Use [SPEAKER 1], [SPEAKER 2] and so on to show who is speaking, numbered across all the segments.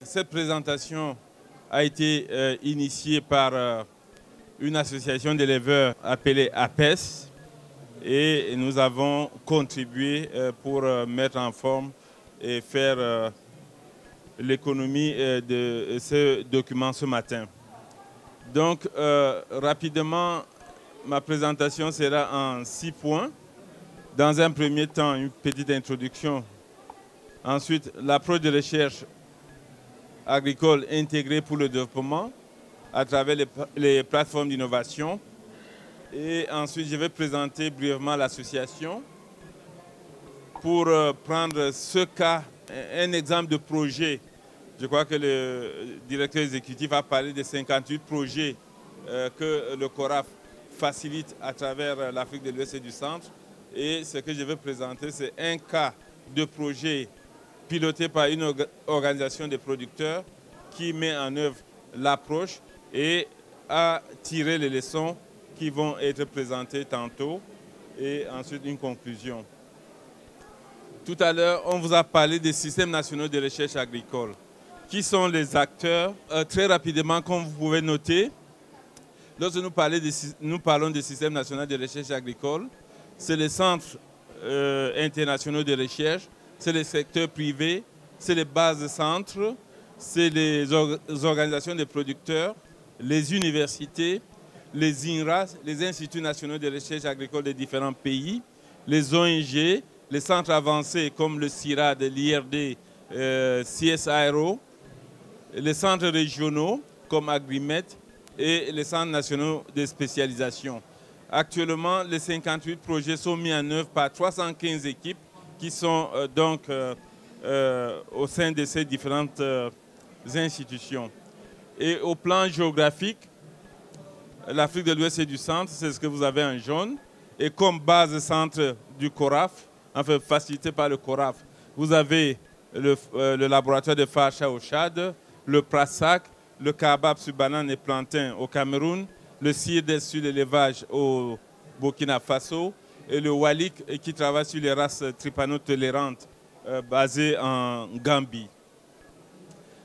[SPEAKER 1] Cette présentation a été initiée par une association d'éleveurs appelée APES et nous avons contribué pour mettre en forme et faire l'économie de ce document ce matin. Donc, rapidement, ma présentation sera en 6 points. Dans un premier temps, une petite introduction. Ensuite, l'approche de recherche agricole intégrée pour le développement à travers les plateformes d'innovation. Et ensuite, je vais présenter brièvement l'association pour prendre ce cas, un exemple de projet. Je crois que le directeur exécutif a parlé de 58 projets que le CORAF facilite à travers l'Afrique de l'Ouest et du Centre. Et ce que je vais présenter, c'est un cas de projet piloté par une organisation de producteurs qui met en œuvre l'approche et a tiré les leçons qui vont être présentées tantôt et ensuite une conclusion. Tout à l'heure, on vous a parlé des systèmes nationaux de recherche agricole. Qui sont les acteurs? Très rapidement, comme vous pouvez noter, lorsque nous parlons des systèmes nationaux de recherche agricole, c'est les centres internationaux de recherche, c'est les secteurs privés, c'est les bases de centres, c'est les organisations de producteurs, les universités, les INRA, les instituts nationaux de recherche agricole des différents pays, les ONG, les centres avancés comme le CIRAD, l'IRD, CSIRO, les centres régionaux comme Agrimet et les centres nationaux de spécialisation. Actuellement, les 58 projets sont mis en œuvre par 315 équipes qui sont au sein de ces différentes institutions. Et au plan géographique, l'Afrique de l'Ouest et du Centre, c'est ce que vous avez en jaune. Et comme base centre du CORAF, enfin facilité par le CORAF, vous avez le laboratoire de Facha au Tchad, le PRASAC, le Kaabab sur banane et plantain au Cameroun, le CIRDES sur l'élevage au Burkina Faso et le WALIC qui travaille sur les races trypano-tolérantes basées en Gambie.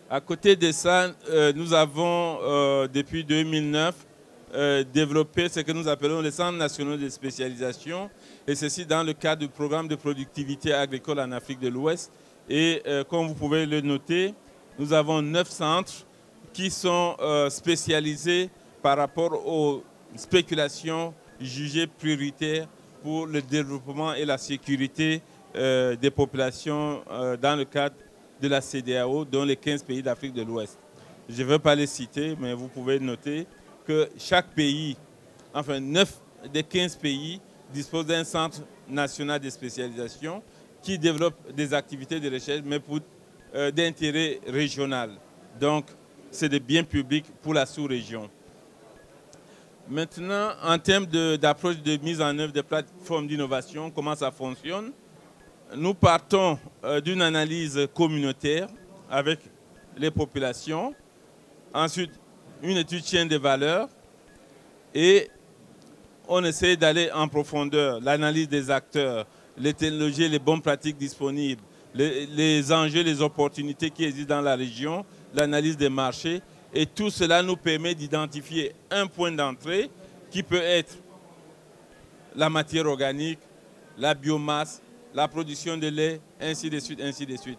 [SPEAKER 1] À côté de ça, nous avons depuis 2009 développé ce que nous appelons les centres nationaux de spécialisation et ceci dans le cadre du programme de productivité agricole en Afrique de l'Ouest. Et comme vous pouvez le noter, nous avons 9 centres qui sont spécialisés par rapport aux spéculations jugées prioritaires pour le développement et la sécurité des populations dans le cadre de la CEDEAO, dont les 15 pays d'Afrique de l'Ouest. Je ne vais pas les citer, mais vous pouvez noter que chaque pays, enfin 9 des 15 pays, disposent d'un centre national de spécialisation qui développe des activités de recherche, mais pour d'intérêt régional. Donc, c'est des biens publics pour la sous-région. Maintenant, en termes d'approche de mise en œuvre des plateformes d'innovation, comment ça fonctionne? Nous partons d'une analyse communautaire avec les populations, ensuite une étude chaîne de valeur et on essaie d'aller en profondeur, l'analyse des acteurs, les technologies, les bonnes pratiques disponibles, les enjeux, les opportunités qui existent dans la région, l'analyse des marchés. Et tout cela nous permet d'identifier un point d'entrée qui peut être la matière organique, la biomasse, la production de lait, ainsi de suite, ainsi de suite.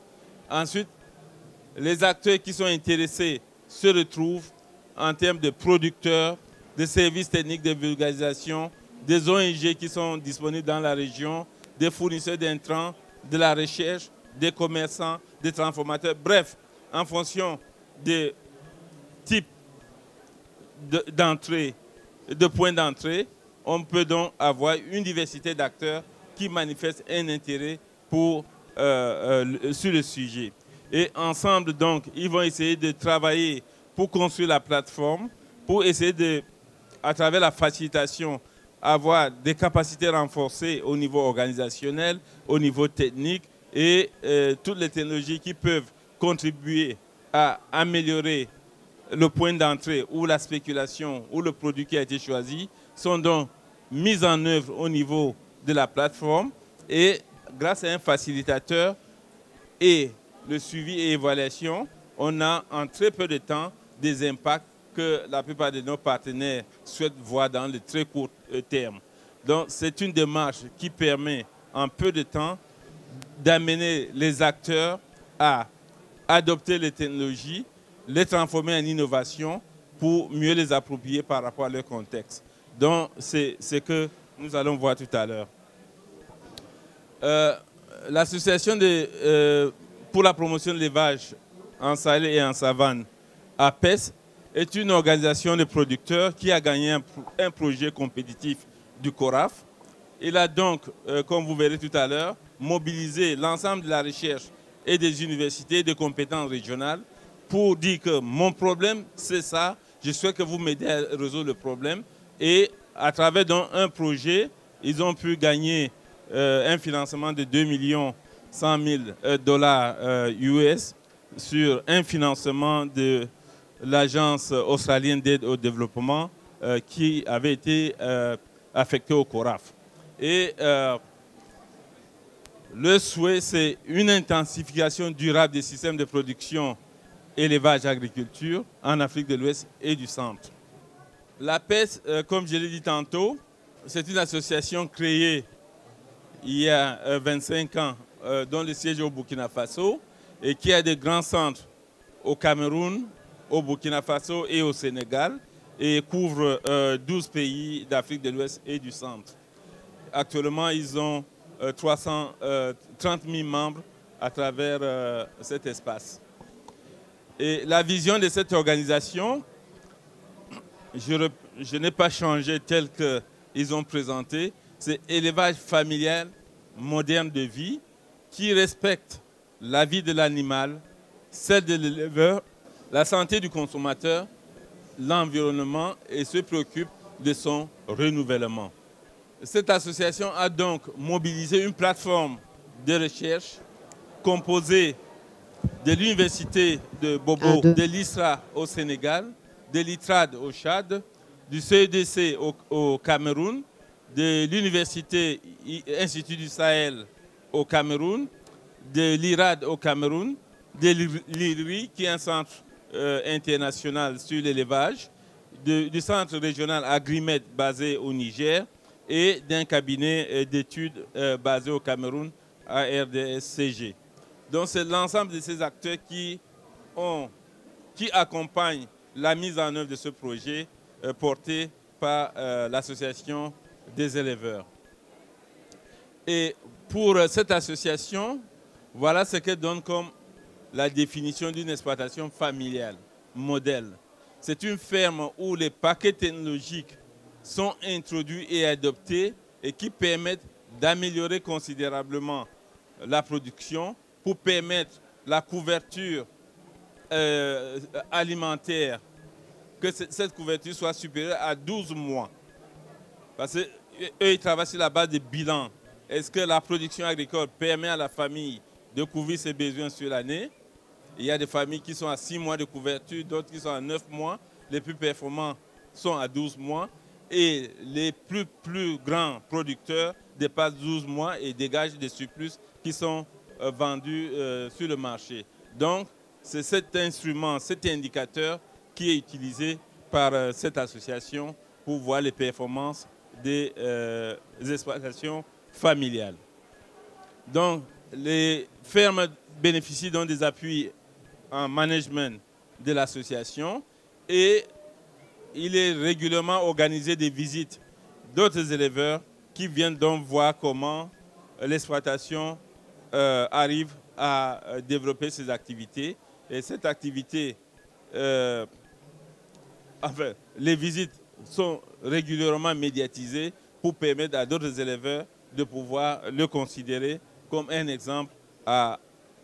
[SPEAKER 1] Ensuite, les acteurs qui sont intéressés se retrouvent en termes de producteurs, de services techniques de vulgarisation, des ONG qui sont disponibles dans la région, des fournisseurs d'intrants, de la recherche, des commerçants, des transformateurs. Bref, en fonction des types d'entrée, de points d'entrée, on peut donc avoir une diversité d'acteurs qui manifestent un intérêt sur le sujet. Et ensemble, donc, ils vont essayer de travailler pour construire la plateforme, pour essayer de, à travers la facilitation, avoir des capacités renforcées au niveau organisationnel, au niveau technique et toutes les technologies qui peuvent contribuer à améliorer le point d'entrée ou la spéculation ou le produit qui a été choisi sont donc mises en œuvre au niveau de la plateforme et grâce à un facilitateur et le suivi et évaluation, on a en très peu de temps des impacts que la plupart de nos partenaires souhaitent voir dans le très court terme. Donc c'est une démarche qui permet en peu de temps d'amener les acteurs à adopter les technologies, les transformer en innovation pour mieux les approprier par rapport à leur contexte. Donc c'est ce que nous allons voir tout à l'heure. L'association pour la promotion de l'élevage en Sahel et en savane, APES, est une organisation de producteurs qui a gagné un projet compétitif du CORAF. Il a donc, comme vous verrez tout à l'heure, mobilisé l'ensemble de la recherche et des universités et des compétences régionales pour dire que mon problème, c'est ça, je souhaite que vous m'aidez à résoudre le problème. Et à travers donc, un projet, ils ont pu gagner un financement de 2 100 000 $ US sur un financement de l'Agence australienne d'aide au développement qui avait été affecté au CORAF. Et le souhait, c'est une intensification durable des systèmes de production, élevage, agriculture en Afrique de l'Ouest et du Centre. L'APES, comme je l'ai dit tantôt, c'est une association créée il y a 25 ans, dont le siège est au Burkina Faso, et qui a des grands centres au Cameroun, au Burkina Faso et au Sénégal, et couvre 12 pays d'Afrique de l'Ouest et du Centre. Actuellement, ils ont 30 000 membres à travers cet espace. Et la vision de cette organisation, je n'ai pas changé tel qu'ils ont présenté, c'est élevage familial moderne de vie qui respecte la vie de l'animal, celle de l'éleveur, la santé du consommateur, l'environnement et se préoccupe de son renouvellement. Cette association a donc mobilisé une plateforme de recherche composée de l'Université de Bobo, de l'ISRA au Sénégal, de l'ITRAD au Tchad, du CEDC au Cameroun, de l'Université Institut du Sahel au Cameroun, de l'IRAD au Cameroun, de l'IRI, qui est un centre international sur l'élevage, du centre régional Agrimed basé au Niger et d'un cabinet d'études basé au Cameroun, ARDSCG. Donc c'est l'ensemble de ces acteurs qui accompagnent la mise en œuvre de ce projet porté par l'association des éleveurs. Et pour cette association, voilà ce qu'elle donne comme la définition d'une exploitation familiale, modèle. C'est une ferme où les paquets technologiques sont introduits et adoptés et qui permettent d'améliorer considérablement la production pour permettre la couverture alimentaire, que cette couverture soit supérieure à 12 mois. Parce qu'eux, ils travaillent sur la base des bilans. Est-ce que la production agricole permet à la famille de couvrir ses besoins sur l'année? Il y a des familles qui sont à 6 mois de couverture, d'autres qui sont à 9 mois. Les plus performants sont à 12 mois. Et les plus grands producteurs dépassent 12 mois et dégagent des surplus qui sont vendus sur le marché. Donc, c'est cet instrument, cet indicateur qui est utilisé par cette association pour voir les performances des exploitations familiales. Donc, les fermes bénéficient donc des appuis en management de l'association et il est régulièrement organisé des visites d'autres éleveurs qui viennent donc voir comment l'exploitation arrive à développer ses activités. Et cette activité, enfin, les visites sont régulièrement médiatisées pour permettre à d'autres éleveurs de pouvoir le considérer comme un exemple à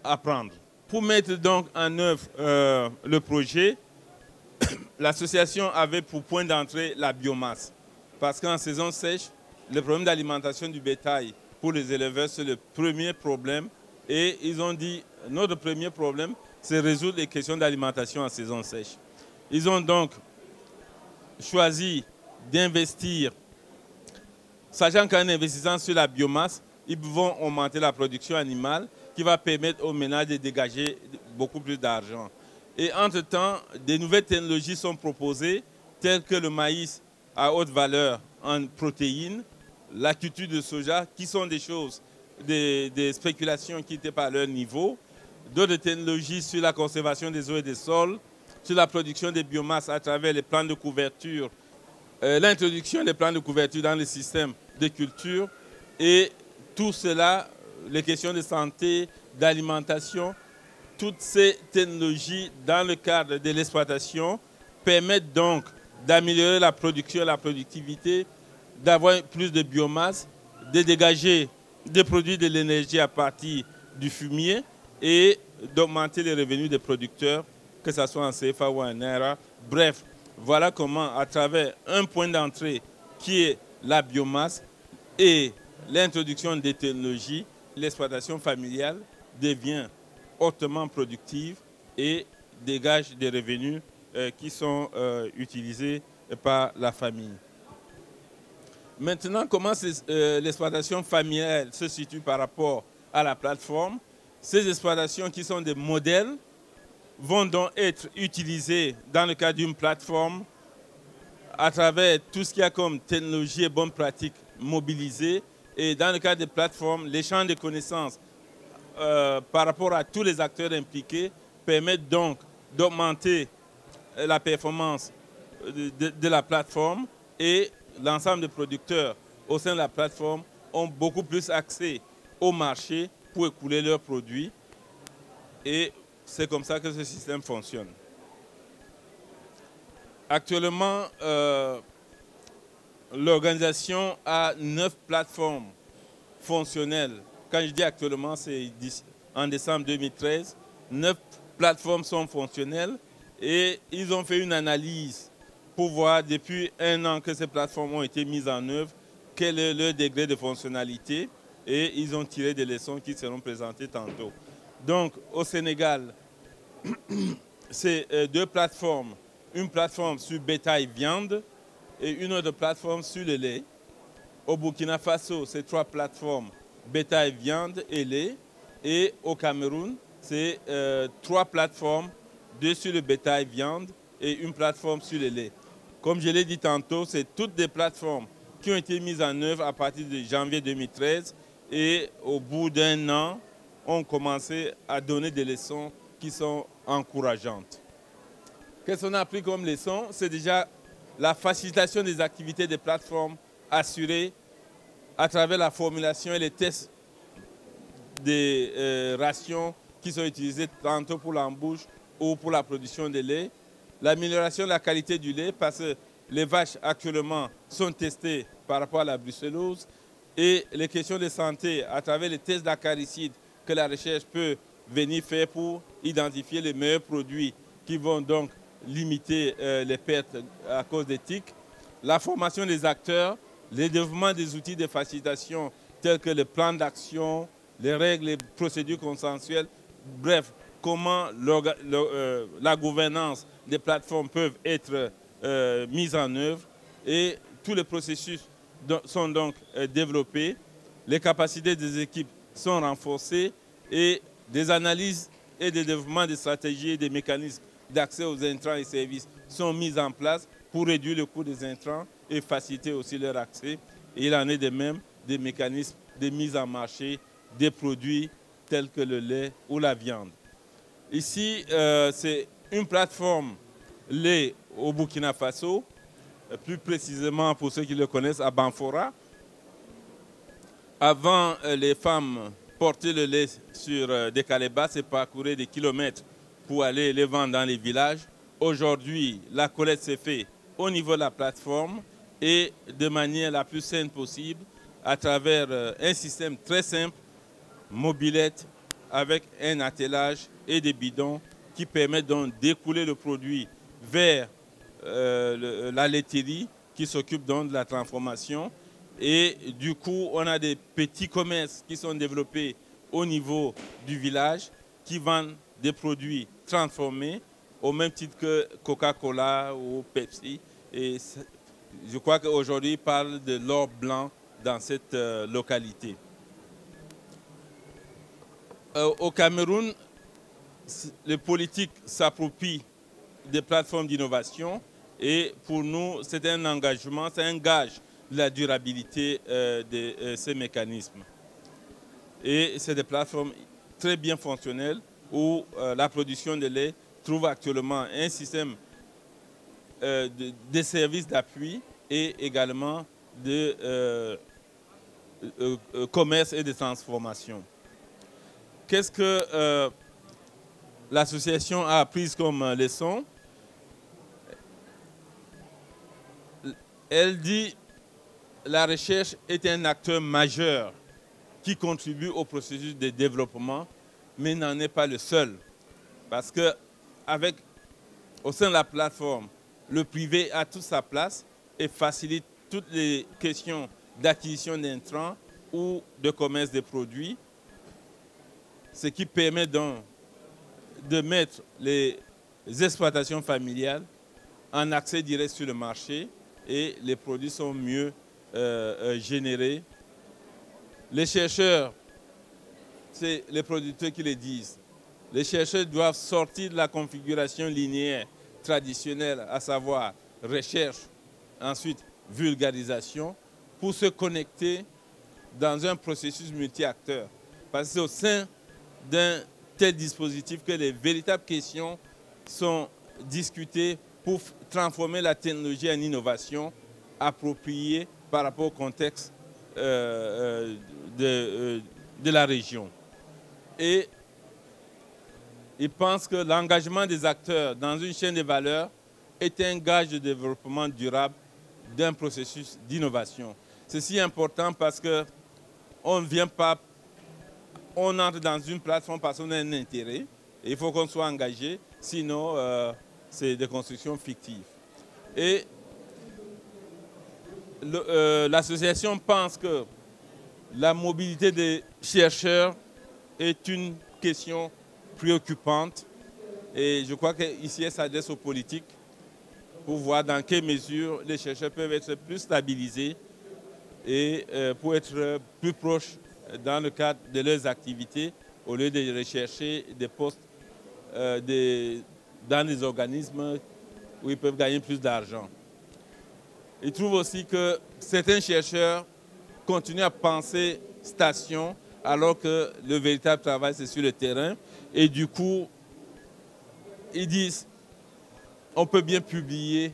[SPEAKER 1] apprendre. Pour mettre donc en œuvre le projet, l'association avait pour point d'entrée la biomasse. Parce qu'en saison sèche, le problème d'alimentation du bétail pour les éleveurs, c'est le premier problème. Et ils ont dit, notre premier problème, c'est résoudre les questions d'alimentation en saison sèche. Ils ont donc choisi d'investir, sachant qu'en investissant sur la biomasse, ils vont augmenter la production animale qui va permettre aux ménages de dégager beaucoup plus d'argent. Et entre-temps, des nouvelles technologies sont proposées, telles que le maïs à haute valeur en protéines, la culture de soja, qui sont des choses, des spéculations qui n'étaient pas à leur niveau, d'autres technologies sur la conservation des eaux et des sols, sur la production des biomasses à travers les plans de couverture, l'introduction des plans de couverture dans les systèmes de culture, et tout cela, les questions de santé, d'alimentation, toutes ces technologies dans le cadre de l'exploitation permettent donc d'améliorer la production et la productivité, d'avoir plus de biomasse, de dégager, de produire de l'énergie à partir du fumier et d'augmenter les revenus des producteurs, que ce soit en CFA ou en NRA. Bref, voilà comment, à travers un point d'entrée qui est la biomasse et l'introduction des technologies, l'exploitation familiale devient hautement productive et dégage des revenus qui sont utilisés par la famille. Maintenant, comment l'exploitation familiale se situe par rapport à la plateforme? Ces exploitations qui sont des modèles vont donc être utilisées dans le cadre d'une plateforme à travers tout ce qu'il y a comme technologie et bonnes pratiques mobilisées. Et dans le cadre des plateformes, l'échange de connaissances par rapport à tous les acteurs impliqués permettent donc d'augmenter la performance de la plateforme, et l'ensemble des producteurs au sein de la plateforme ont beaucoup plus accès au marché pour écouler leurs produits, et c'est comme ça que ce système fonctionne. Actuellement, l'organisation a 9 plateformes fonctionnelles. Quand je dis actuellement, c'est en décembre 2013. 9 plateformes sont fonctionnelles et ils ont fait une analyse pour voir depuis un an que ces plateformes ont été mises en œuvre, quel est leur degré de fonctionnalité, et ils ont tiré des leçons qui seront présentées tantôt. Donc au Sénégal, c'est 2 plateformes. Une plateforme sur bétail viande et une autre plateforme sur le lait. Au Burkina Faso, c'est 3 plateformes, bétail, viande et lait. Et au Cameroun, c'est 3 plateformes, 2 sur le bétail, viande et une plateforme sur le lait. Comme je l'ai dit tantôt, c'est toutes des plateformes qui ont été mises en œuvre à partir de janvier 2013 et au bout d'un an, ont commencé à donner des leçons qui sont encourageantes. Qu'est-ce qu'on a appris comme leçon? C'est déjà la facilitation des activités des plateformes assurées à travers la formulation et les tests des rations qui sont utilisées tantôt pour l'embauche ou pour la production de lait. L'amélioration de la qualité du lait, parce que les vaches actuellement sont testées par rapport à la brucellose, et les questions de santé à travers les tests d'acaricide que la recherche peut venir faire pour identifier les meilleurs produits qui vont donc limiter les pertes à cause des tiques. La formation des acteurs, le développement des outils de facilitation tels que le plan d'action, les règles, les procédures consensuelles, bref, comment la gouvernance des plateformes peuvent être mises en œuvre, et tous les processus sont donc développés, les capacités des équipes sont renforcées et des analyses et des développements de stratégies et des mécanismes d'accès aux intrants et services sont mis en place pour réduire le coût des intrants et faciliter aussi leur accès. Et il en est de même des mécanismes de mise en marché des produits tels que le lait ou la viande. Ici, c'est une plateforme lait au Burkina Faso, plus précisément pour ceux qui le connaissent à Banfora. Avant, les femmes portaient le lait sur des calebasses et parcouraient des kilomètres pour aller les vendre dans les villages. Aujourd'hui, la collecte s'est faite au niveau de la plateforme et de manière la plus simple possible à travers un système très simple, mobilette, avec un attelage et des bidons qui permettent donc d'écouler le produit vers la laiterie qui s'occupe donc de la transformation. Et du coup, on a des petits commerces qui sont développés au niveau du village qui vendent des produits transformés au même titre que Coca-Cola ou Pepsi. Et je crois qu'aujourd'hui, ils parlent de l'or blanc dans cette localité. Au Cameroun, les politiques s'approprient des plateformes d'innovation et pour nous, c'est un engagement, c'est un gage de la durabilité de ces mécanismes. Et c'est des plateformes très bien fonctionnelles où la production de lait trouve actuellement un système de services d'appui et également de commerce et de transformation. Qu'est-ce que l'association a appris comme leçon? Elle dit que la recherche est un acteur majeur qui contribue au processus de développement, mais n'en est pas le seul. Parce que au sein de la plateforme, le privé a toute sa place et facilite toutes les questions d'acquisition d'intrants ou de commerce des produits, ce qui permet donc de mettre les exploitations familiales en accès direct sur le marché et les produits sont mieux générés. Les chercheurs, c'est les producteurs qui le disent. Les chercheurs doivent sortir de la configuration linéaire traditionnelle, à savoir recherche, ensuite vulgarisation, pour se connecter dans un processus multi-acteurs. Parce que c'est au sein d'un tel dispositif que les véritables questions sont discutées pour transformer la technologie en innovation appropriée par rapport au contexte de la région. Et ils pensent que l'engagement des acteurs dans une chaîne de valeur est un gage de développement durable d'un processus d'innovation. C'est si important parce qu'on ne vient pas, on entre dans une plateforme parce qu'on a un intérêt. Et il faut qu'on soit engagé, sinon c'est des constructions fictives. Et l'association pense que la mobilité des chercheurs est une question préoccupante et je crois qu'ici elle s'adresse aux politiques pour voir dans quelle mesure les chercheurs peuvent être plus stabilisés et pour être plus proches dans le cadre de leurs activités au lieu de rechercher des postes dans des organismes où ils peuvent gagner plus d'argent. Ils trouvent aussi que certains chercheurs continuent à penser station alors que le véritable travail c'est sur le terrain. Et du coup, ils disent on peut bien publier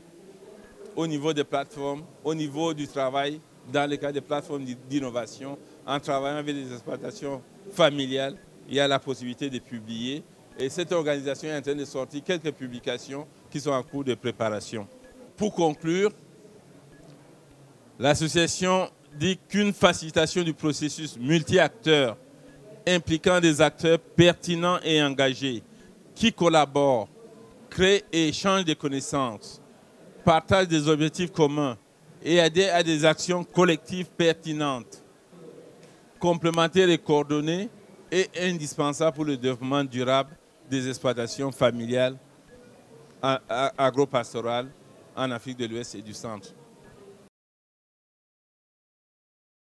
[SPEAKER 1] au niveau des plateformes, au niveau du travail, dans le cas des plateformes d'innovation, en travaillant avec des exploitations familiales, il y a la possibilité de publier. Et cette organisation est en train de sortir quelques publications qui sont en cours de préparation. Pour conclure, l'association dit qu'une facilitation du processus multi-acteurs impliquant des acteurs pertinents et engagés qui collaborent, créent et échangent des connaissances, partagent des objectifs communs et adhèrent à des actions collectives pertinentes, complémentaires et coordonnées est indispensable pour le développement durable des exploitations familiales agro-pastorales en Afrique de l'Ouest et du Centre.